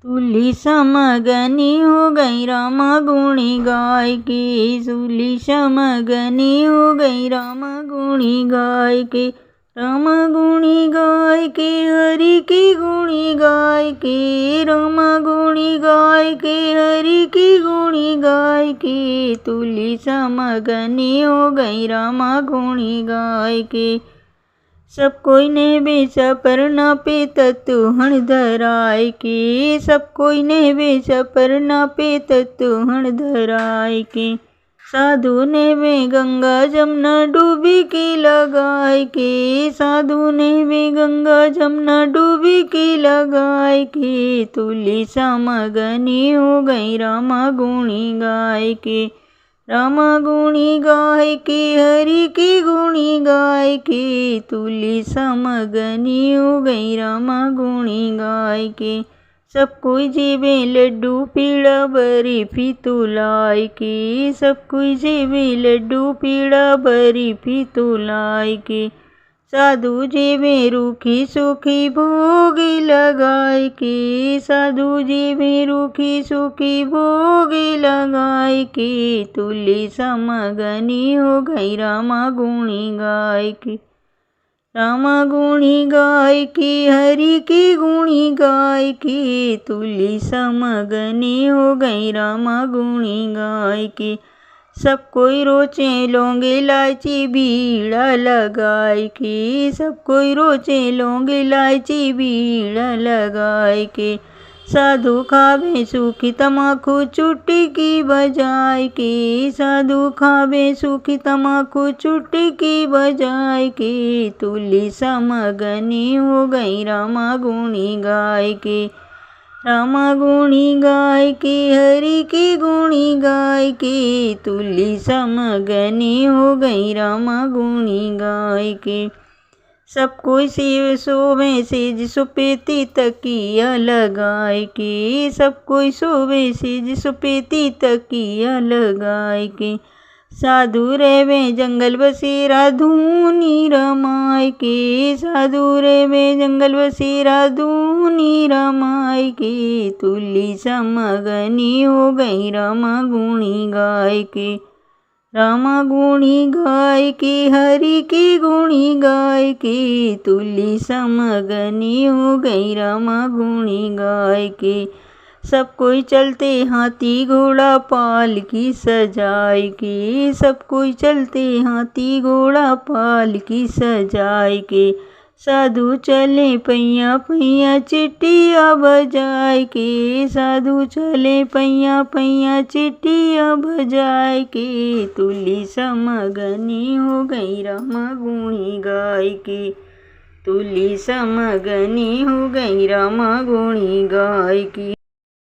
तुली समगनी हो गई रामा गुणी गाय की, तुली समगनी हो गई रामा गुणी गाय के, रामा गुणी गाय के हरि की गुणी गाय के, रामा गुणी गाय के हरि की गुणी गाय के, तुली समगनी हो गई रामा गुणी गाय के। सब कोई ने बेचा पर ना पे तत्वहण धराय के, सब कोई ने बेचा पर ना पे तत्वहण धराय के, साधु ने वे गंगा जमुना डूबी की लगाए के, साधु ने वे गंगा जमुना डूबी की लगाए के, तुली समगनी हो गई रामा गुणी गाय के, रामा गुणी गाय के हरि की गुणी गाय के, तुली समगनी हो गई रामा गुणी गाय के। सब कोई जेबे लड्डू पीड़ा बर्फी तुलाय के, सब कोई जेबे लड्डू पीड़ा बर्फी तुलाय के, साधु जेबे रूखी सूखी भोग लगाए के, साधु जेबे रूखी सूखी भोग लगाए के, तुली समगनी हो गई रामा गुणी गाय के, रामा गुणी गाय की हरि की गुणी गाय की, तुली समगनी हो गई रामा गुणी गाय की। सब कोई रोचे लौंग इलायची बीड़ा लगाए के, सब कोई रोचे लौंग इलायची बीड़ा लगाए के, साधु खावे सूखी तमाकू चुटकी बजाए के, साधु खावे सूखी तमाकू चुटकी बजाए के, तुली समगनी हो गई रामा गुणी गाय के, रामा गुणी गाय के हरि की गुणी गाय के, तुली समगनी हो गई रामा गुणी गाय के। सब कोई शिव सोवे सेज सुपेती तकिया लगाए के, सब कोई सोवे सेज सुपेती तकिया लगाए के, साधु रेवे जंगल बसेरा धूनी रमाय के, साधु रेवे जंगल बसेरा धूनी रमाय के, तुली समगनी हो गई रामा गुणी गाय के, रामा गुणी गाय के हरि की गुणी गाय के, तुली समगनी हो गई रामा गुणी गाय के। सब कोई चलते हाथी घोड़ा पालकी सजाए के, सब कोई चलते हाथी घोड़ा पालकी सजाए के, साधु चले पैया पैया चिट्टिया बजाए के, साधु चले पैया पैया चिट्टिया बजाए के, तुली समगनी हो गई रामा गुणी गाय के, तुली समगनी हो गई रामा गुणी गाय की।